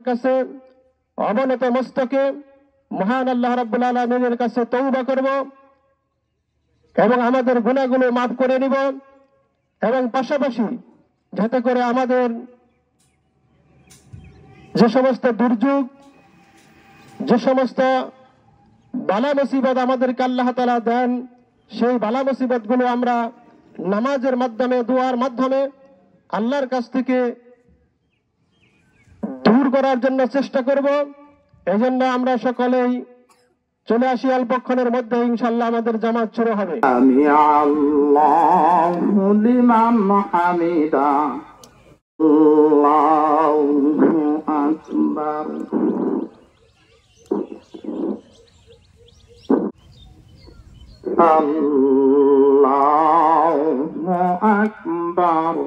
কাছে অবনত মস্তকে মহান আল্লাহ রাব্বুল আলামিনের কাছে তওবা করব এবং আমাদের গুনাহগুলো মাফ করে নিব এবং পাশাপাশি যাতে করে আমাদের যে সমস্ত দুর্যোগ, যে সমস্ত বালা মুসিবত আমাদেরকে আল্লাহ তাআলা দেন, সেই বালা মুসিবতগুলো আমরা নামাজের মাধ্যমে, দোয়ার মাধ্যমে আল্লাহর কাছ থেকে দূর করার জন্য চেষ্টা করব। এজন্য আমরা সকলেই চলে আসি অল্পক্ষণের মধ্যে ইনশাআল্লাহ আমাদের জামাত শুরু হবে। আমি আল্লাহু লিমান হামিদা, আল্লাহু আকবার। আল্লাহু আকবার।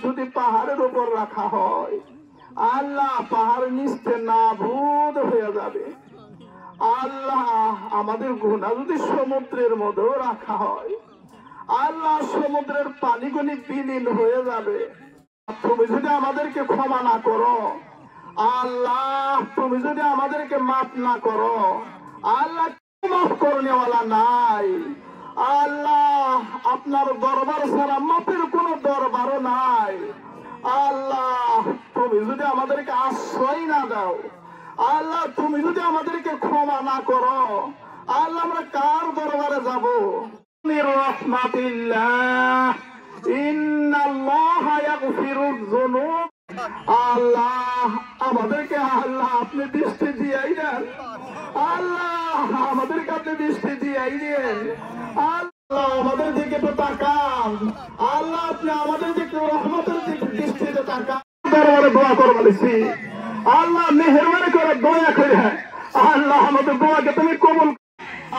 যদি পাহাড়ের উপর রাখা হয়, আল্লাহ পাহাড় নিচে নাবুদ হয়ে যাবে। আল্লাহ আমাদের গুনাহ যদি সমুদ্রের মধ্যেও রাখা হয়, আল্লাহ সমুদ্রের পানিগুলি বিলীন হয়ে যাবে। তুমি যদি আমাদেরকে ক্ষমা না করো, আল্লাহ তুমি যদি আমাদেরকে মাফ না করো, আল্লাহ মাফ করনেওয়ালা নাই। আল্লাহ আপনার দরবার ছাড়া মাফের কোন দরবারও নাই। আল্লাহ তুমি যদি আমাদেরকে আশ্রয় না দাও, আল্লাহ তুমি যদি আমাদেরকে ক্ষমা না করো, আল্লাহ আমরা কার দরবারে যাব? রহমাতিল্লাহ ইন্নাল্লাহা ইয়াগফিরুয যুনুব। আল্লাহ আমাদেরকে আল্লাহ আপনি দৃষ্টি দিয়াই দেন, আল্লাহ আমাদেরকে আপনি দৃষ্টি দিয়াই দেন। আল্লাহ আমাদের দিকে তো তাকান, আল্লাহ আপনি আমাদের দিকে রহমতের দিকে দৃষ্টিতে তাকান। দরবারে দোয়া করে বলেছি, আল্লাহ মেহেরবানি করে দয়া করে আল্লাহ আমাদের দোয়াকে তুমি কবুল।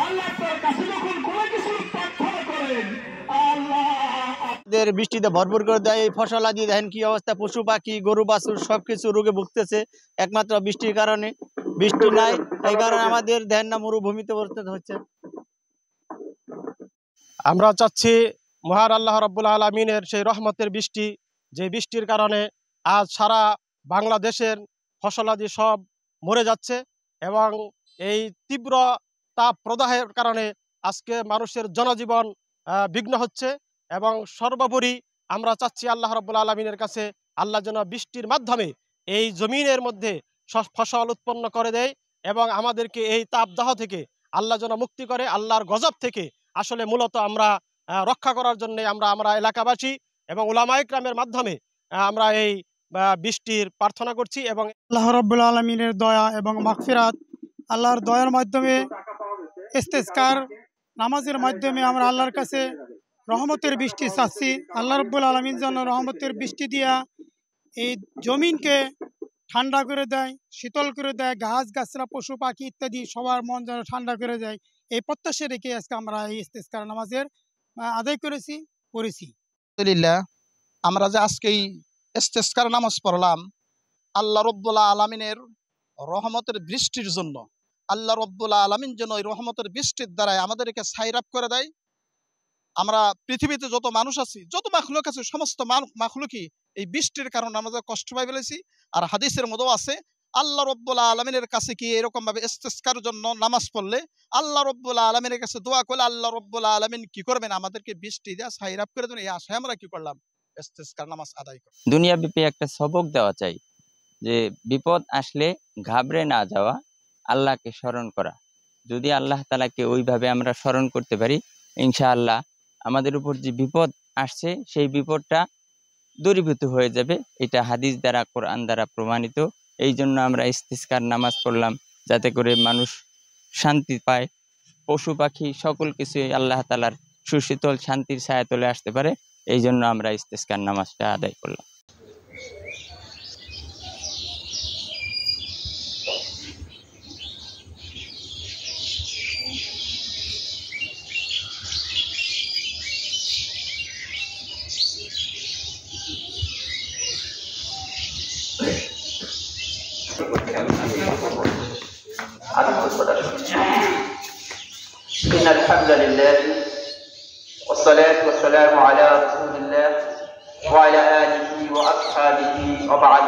আল্লাহ তার কাছে যখন কোনো কিছু প্রার্থনা করেন, আল্লাহ বৃষ্টিতে ভরপুর করে দেয়। এই ফসল দিয়ে দেখেন কি অবস্থা, পশু পাখি গরু বাছুর সবকিছু রোগে ভুগতেছে একমাত্র বৃষ্টির কারণে। বৃষ্টি নাই, এই কারণে আমাদের দেখেন না মরুভূমিতে পড়তে হচ্ছে। আমরা চাচ্ছি মহান আল্লাহ রাব্বুল আলামিনের সেই রহমতের বৃষ্টি, যে বৃষ্টির কারণে আজ সারা বাংলাদেশের ফসলাদি সব মরে যাচ্ছে এবং এই তীব্র তাপ প্রদাহের কারণে আজকে মানুষের জনজীবন বিঘ্ন হচ্ছে। এবং সর্বোপরি আমরা চাচ্ছি আল্লাহ রাব্বুল আলামিনের কাছে আল্লাহ যেন বৃষ্টির মাধ্যমে এই জমিনের মধ্যে ফসল উৎপন্ন করে দেয় এবং আমাদেরকে এই তাপদাহ থেকে আল্লাহ যেন মুক্তি করে, আল্লাহর গজব থেকে আসলে মূলত আমরা রক্ষা করার জন্য আমরা এলাকাবাসী এবং উলামা ইকরামের মাধ্যমে আমরা এই বৃষ্টির প্রার্থনা করছি। এবং আল্লাহ রাব্বুল আলামিনের দয়া এবং মাগফিরাত, আল্লাহর দয়ার মাধ্যমে ইস্তেসকার নামাজের মাধ্যমে আমরা আল্লাহর কাছে রহমতের বৃষ্টি চাচ্ছি। আল্লাহ রাব্বুল আলামিন যেন রহমতের বৃষ্টি দিয়া এই জমিনকে ঠান্ডা করে দেয়, শীতল করে দেয়, গাছ গাছরা পশু পাখি ইত্যাদি সবার মন যেন ঠান্ডা করে দেয়, এই প্রত্যাশা রেখে আজকে আমরা এই ইস্তেসকার নামাজের আদায় করেছি। আলহামদুলিল্লাহ, আমরা যে আজকে এই ইস্তেসকার নামাজ পড়লাম আল্লাহ রাব্বুল আলামিনের রহমতের বৃষ্টির জন্য। আল্লাহ রাব্বুল আলামিন যেন ওই রহমতের বৃষ্টির দ্বারাই আমাদেরকে সাইরাপ করে দেয়। আমরা পৃথিবীতে যত মানুষ আছি, যত মাখলুক আছে, সমস্ত মাখলুকই এই বৃষ্টির কারণে আমরা কষ্ট পাই ফেলেছি। আর হাদিসের মধ্যেও আছে আল্লাহ রাব্বুল আলামিনের কাছে কি এরকম ভাবে ইস্তেসকার জন্য নামাজ পড়লে, আল্লাহ রাব্বুল আলামিনের কাছে দোয়া করলে আল্লাহ রাব্বুল আলামিন কি করবেন, আমাদেরকে বৃষ্টি দেয়া সাইরাপ করে দেবেন। এই আশায় আমরা কি করলাম, ইস্তেসকার নামাজ আদায় করলাম। দুনিয়াব্যাপী একটা সবক দেওয়া চাই যে বিপদ আসলে ঘাবড়ে না যাওয়া, আল্লাহকে স্মরণ করা। যদি আল্লাহ তাআলাকে ওইভাবে আমরা স্মরণ করতে পারি, ইনশাআল্লাহ আমাদের উপর যে বিপদ আসছে সেই বিপদটা দূরীভূত হয়ে যাবে। এটা হাদিস দ্বারা, কোরআন দ্বারা প্রমাণিত। এই জন্য আমরা ইস্তিসকার নামাজ পড়লাম, যাতে করে মানুষ শান্তি পায়, পশু পাখি সকল কিছুই আল্লাহ তাআলার সুশীতল শান্তির ছায়া তলে আসতে পারে। এই জন্য আমরা ইস্তিসকার নামাজটা আদায় করলাম। الحمد لله والصلاة والسلام على رسول الله وعلى آله وأصحابه وبعد.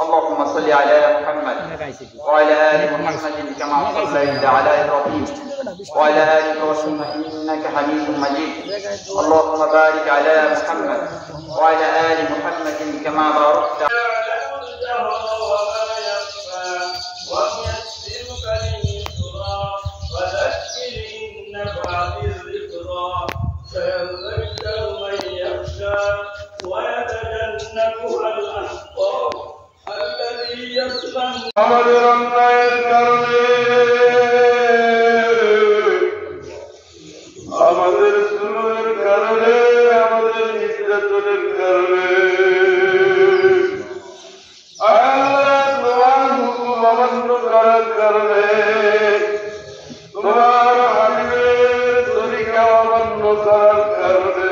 اللهم صل على محمد وعلى آل محمد كما صليت على إبراهيم وعلى آل إبراهيم إنك حميد مجيد. اللهم بارك على محمد وعلى آل محمد كما باركت আমাদের অন্যায়ের কারণে, আমাদের জুলুমের কারণে, আমাদের নির্যাতনের কারণে আল্লাহ তোমার হুকুম অমান্য করার কারণে, তোমার হাবিবের তরিকা অমান্য করার কারণে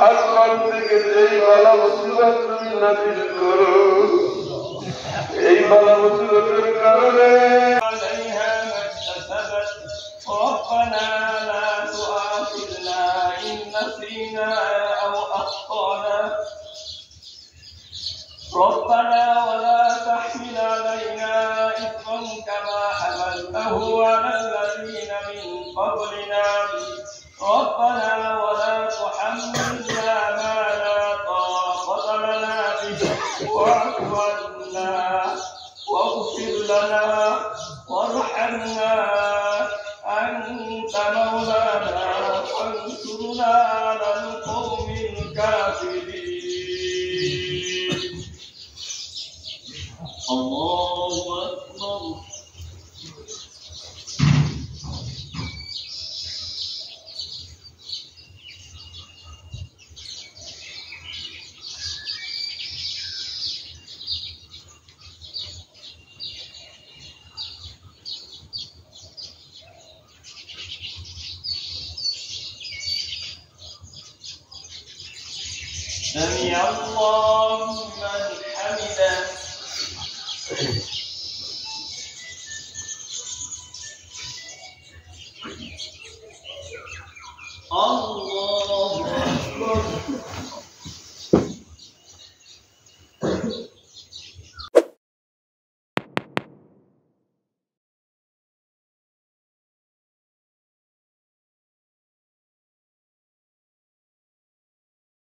আসমান থেকে যেই বালা মুসিবত তুমি নাযিল করো, এই বালা মুসিবতের কারণে ربنا لا تؤاخذنا إن نسينا أو أخطأنا ربنا ولا تحمل علينا إثما كما حملته على الذين من قبلنا ربنا ولا تحملنا ما لا طاقة لنا به واعف عنا واغفر لنا وارحمنا أنت مولانا فانصرنا على القوم الكافرين. الله أكبر. سمع الله